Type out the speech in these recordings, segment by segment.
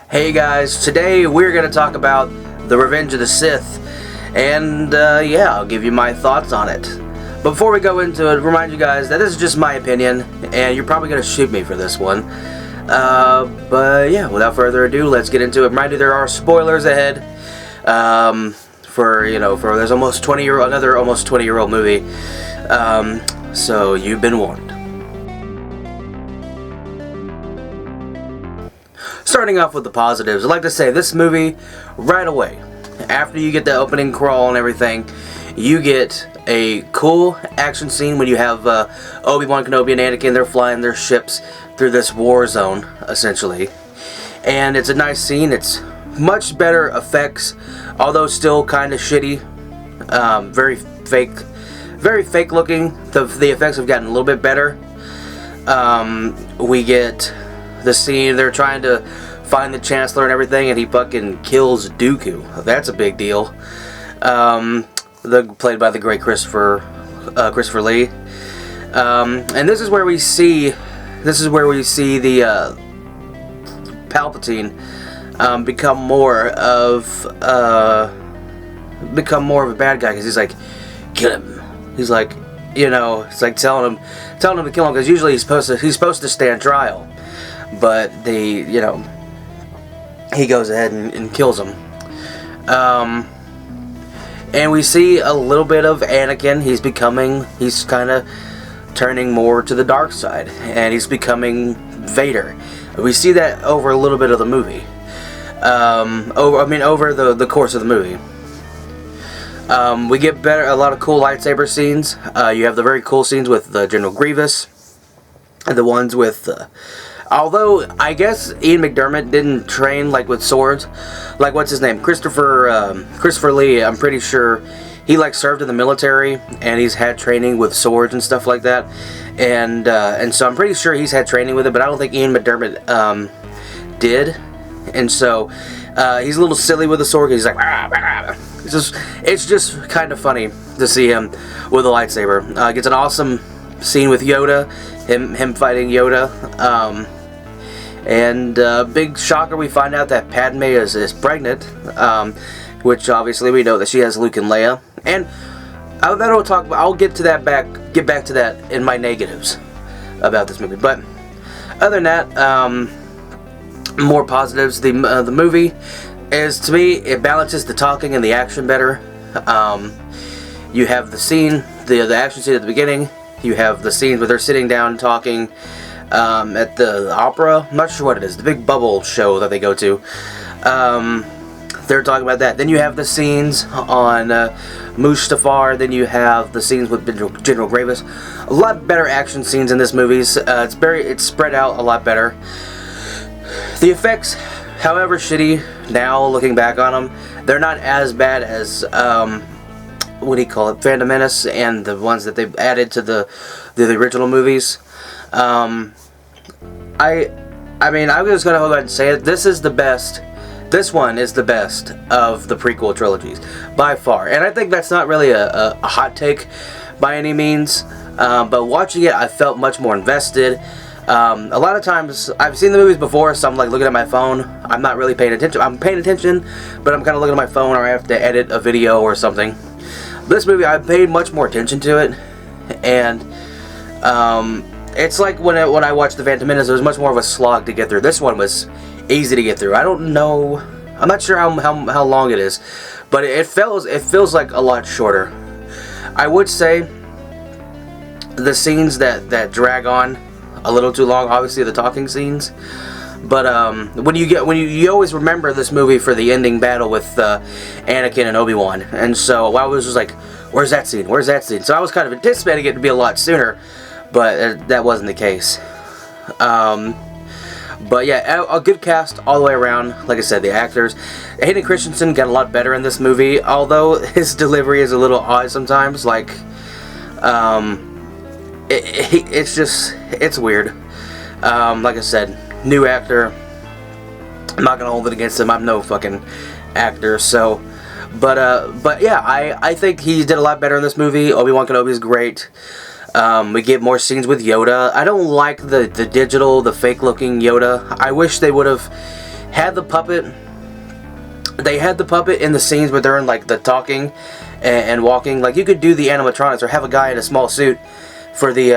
Hey guys, today we're going to talk about The Revenge of the Sith, and yeah, I'll give you my thoughts on it. But before we go into it, remind you guys that this is just my opinion, and you're probably going to shoot me for this one. But yeah, without further ado, let's get into it. Remind you there are spoilers ahead, for there's another almost 20-year-old movie, so you've been warned. Starting off with the positives, I'd like to say this movie, right away, after you get the opening crawl and everything, you get a cool action scene when you have Obi-Wan Kenobi and Anakin. They're flying their ships through this war zone, essentially. And it's a nice scene. It's much better effects, although still kind of shitty. Very fake looking. The effects have gotten a little bit better. We get the scene, they're trying to find the Chancellor and everything, and he fucking kills Dooku. That's a big deal. Played by the great Christopher Lee. And this is where we see the Palpatine become more of a bad guy, because he's like, kill him. He's like, it's like telling him to kill him, because usually he's supposed to stand trial. But he goes ahead and kills him. And we see a little bit of Anakin. He's kind of turning more to the dark side, and he's becoming Vader. We see that over a little bit of the movie. Over the course of the movie. We get a lot of cool lightsaber scenes. You have the very cool scenes with General Grievous, and the ones with. Although, I guess Ian McDiarmid didn't train, with swords. What's his name? Christopher Lee, I'm pretty sure he, served in the military, and he's had training with swords and stuff like that. And so I'm pretty sure he's had training with it, but I don't think Ian McDiarmid, did. And so, he's a little silly with the sword, he's like, rah, rah. It's just kind of funny to see him with a lightsaber. Gets an awesome scene with Yoda, him fighting Yoda. And big shocker, we find out that Padme is pregnant, which obviously we know that she has Luke and Leia. And I'll get back to that in my negatives about this movie. But other than that, more positives. The movie is, to me, it balances the talking and the action better. You have the scene, the action scene at the beginning. You have the scenes where they're sitting down talking at the opera. I'm not sure what it is. The big bubble show that they go to. They're talking about that. Then you have the scenes on Mustafar. Then you have the scenes with General Grievous. A lot better action scenes in this movie. It's spread out a lot better. The effects, however shitty now, looking back on them, they're not as bad as Phantom Menace and the ones that they've added to the original movies. I'm just gonna go ahead and say it. This one is the best of the prequel trilogies by far, and I think that's not really a hot take by any means. But watching it, I felt much more invested. A lot of times, I've seen the movies before, so I'm looking at my phone. I'm not really paying attention. I'm paying attention, but I'm kind of looking at my phone, or I have to edit a video or something. This movie, I paid much more attention to it, and it's like when I watched The Phantom Menace, it was much more of a slog to get through. This one was easy to get through. I don't know, I'm not sure how long it is, but it feels like a lot shorter. I would say the scenes that drag on a little too long, obviously the talking scenes. But when you always remember this movie for the ending battle with Anakin and Obi-Wan, and so I was just like, where's that scene? Where's that scene? So I was kind of anticipating it to be a lot sooner, but that wasn't the case. But yeah, a good cast all the way around. Like I said, the actors. Hayden Christensen got a lot better in this movie, although his delivery is a little odd sometimes. It's weird. Like I said, new actor. I'm not gonna hold it against him. I'm no fucking actor, so. But yeah, I think he did a lot better in this movie. Obi-Wan Kenobi is great. We get more scenes with Yoda. I don't like the digital, the fake-looking Yoda. I wish they would have had the puppet. They had the puppet in the scenes where they're in like the talking and walking. Like you could do the animatronics or have a guy in a small suit for the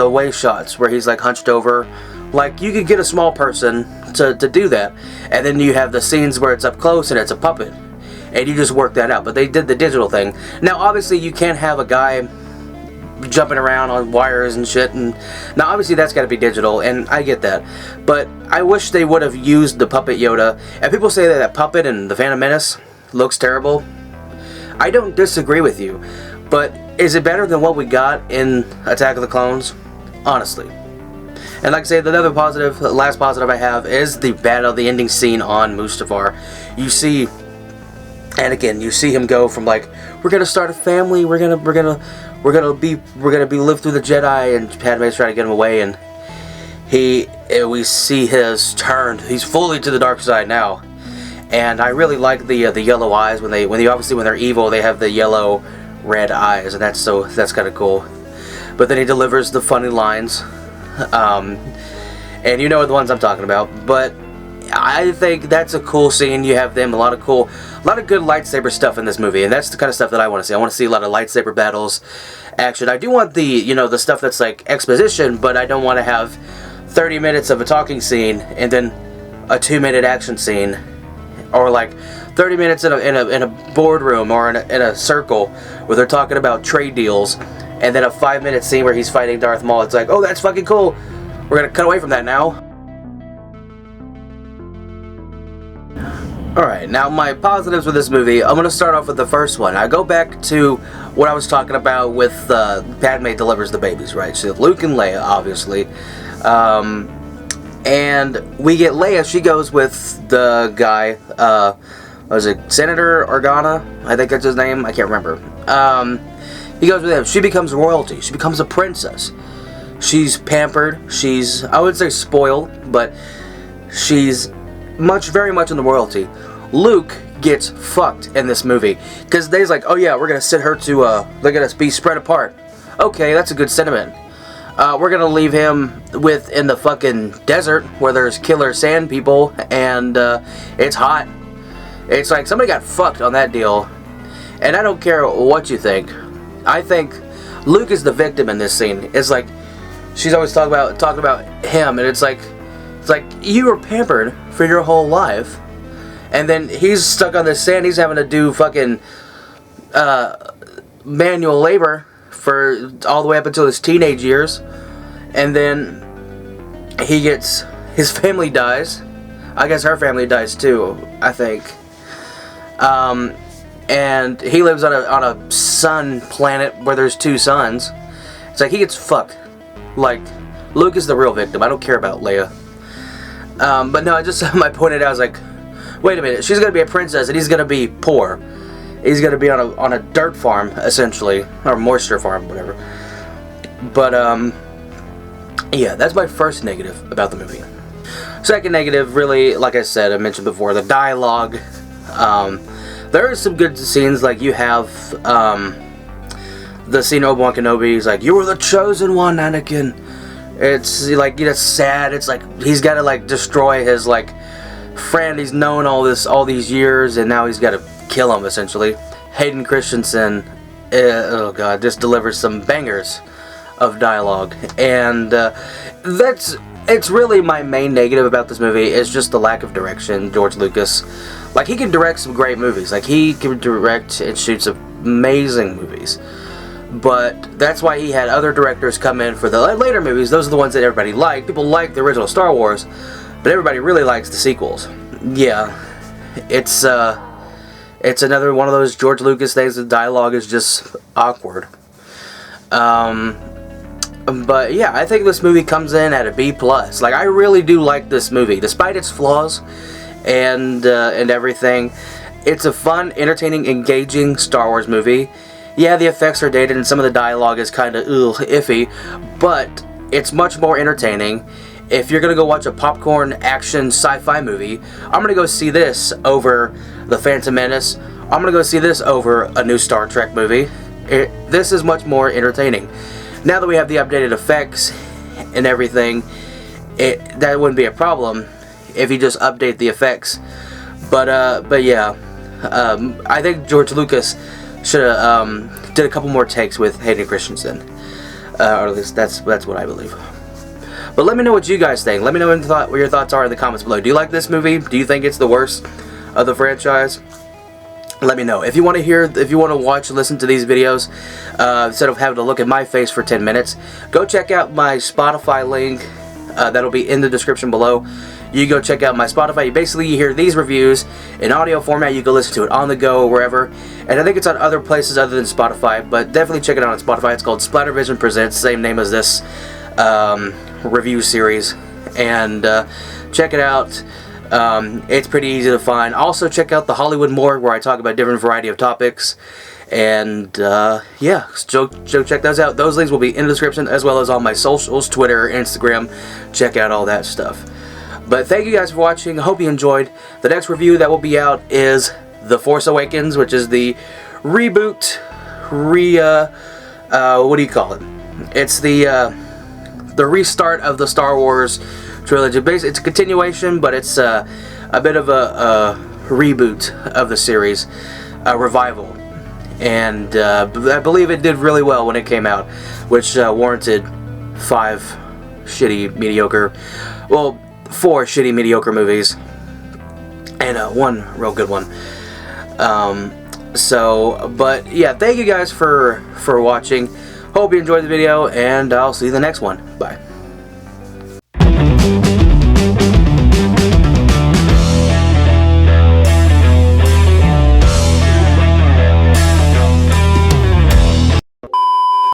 away shots where he's like hunched over. Like you could get a small person to do that, and then you have the scenes where it's up close and it's a puppet, and you just work that out. But they did the digital thing. Now obviously you can't have a guy jumping around on wires and shit, and now obviously that's got to be digital, and I get that, but I wish they would have used the puppet Yoda. And people say that that puppet in The Phantom Menace looks terrible. I don't disagree with you, but is it better than what we got in Attack of the Clones? Honestly. And like I say, the last positive I have is the ending scene on Mustafar. You see Anakin, you see him go from like, we're gonna start a family, we're gonna be live through the Jedi, and Padme's trying to get him away, and we see his turn. He's fully to the dark side now, and I really like the yellow eyes when they're evil. They have the yellow red eyes, and that's kind of cool. But then he delivers the funny lines, and you know the ones I'm talking about. But I think that's a cool scene. You have them a lot of good lightsaber stuff in this movie, and that's the kind of stuff that I want to see. I want to see a lot of lightsaber battles, action. I do want the stuff that's like exposition, but I don't want to have 30 minutes of a talking scene and then a 2-minute action scene, or like 30 minutes in a boardroom or in a circle where they're talking about trade deals, and then a 5-minute scene where he's fighting Darth Maul. It's like, oh, that's fucking cool. We're gonna cut away from that now. Alright, now my positives with this movie, I'm going to start off with the first one. I go back to what I was talking about with Padme delivers the babies, right? So Luke and Leia, obviously. And we get Leia, she goes with the guy, was it Senator Organa? I think that's his name, I can't remember. He goes with him. She becomes royalty. She becomes a princess. She's pampered. She's, I would say spoiled, but she's very much in the royalty. Luke gets fucked in this movie because they's like, oh yeah, we're gonna send her to they're gonna be spread apart. Okay, that's a good sentiment. We're gonna leave him in the fucking desert where there's killer sand people, and it's hot. It's like somebody got fucked on that deal, and I don't care what you think. I think Luke is the victim in this scene. It's like she's always talking about him, and it's like you were pampered for your whole life, and then he's stuck on this sand. He's having to do fucking manual labor for all the way up until his teenage years, and then his family dies. I guess her family dies too, I think. And he lives on a sun planet where there's 2 suns. It's like he gets fucked. Like, Luke is the real victim. I don't care about Leia. But no, I pointed out, I was like, wait a minute, she's gonna be a princess and he's gonna be poor. He's gonna be on a dirt farm, essentially, or moisture farm, whatever. But yeah, that's my first negative about the movie. Second negative, really, like I said, I mentioned before, the dialogue. There are some good scenes, like you have the scene Obi-Wan Kenobi. He's like, "You were the chosen one, Anakin." It's like, it's sad. It's like he's got to like destroy his like friend he's known all these years, and now he's got to kill him essentially. Hayden Christensen, oh god, just delivers some bangers of dialogue, and it's really my main negative about this movie is just the lack of direction. George Lucas, like, he can direct some great movies, like he can direct and shoot some amazing movies. But that's why he had other directors come in for the later movies. Those are the ones that everybody liked. People like the original Star Wars, but everybody really likes the sequels. Yeah, it's another one of those George Lucas things. The dialogue is just awkward. But yeah, I think this movie comes in at a B+. Like, I really do like this movie, despite its flaws and everything. It's a fun, entertaining, engaging Star Wars movie. Yeah, the effects are dated and some of the dialogue is kind of iffy, but it's much more entertaining. if you're gonna go watch a popcorn action sci-fi movie, I'm gonna go see this over The Phantom Menace. I'm gonna go see this over a new Star Trek movie. This is much more entertaining. Now that we have the updated effects and everything, that wouldn't be a problem if you just update the effects. But yeah, I think George Lucas should have did a couple more takes with Hayden Christensen, or at least that's what I believe. But let me know what you guys think. Let me know what your thoughts are in the comments below. Do you like this movie? Do you think it's the worst of the franchise? Let me know. If you want to watch and listen to these videos, instead of having to look at my face for 10 minutes, go check out my Spotify link. That'll be in the description below. You go check out my Spotify. You hear these reviews in audio format. You can listen to it on the go or wherever. And I think it's on other places other than Spotify, but definitely check it out on Spotify. It's called SPLATTERVISION Presents, same name as this review series. And check it out. It's pretty easy to find. Also check out the Hollywood Morgue, where I talk about different variety of topics. And yeah, so check those out. Those links will be in the description, as well as on my socials, Twitter, Instagram. Check out all that stuff. But thank you guys for watching. I hope you enjoyed. The next review that will be out is The Force Awakens, which is the reboot, what do you call it? It's the restart of the Star Wars trilogy. Basically, it's a continuation, but it's a bit of a reboot of the series, a revival. And I believe it did really well when it came out, which warranted 4 shitty, mediocre movies, and one real good one. But yeah, thank you guys for watching. Hope you enjoyed the video, and I'll see you in the next one. Bye.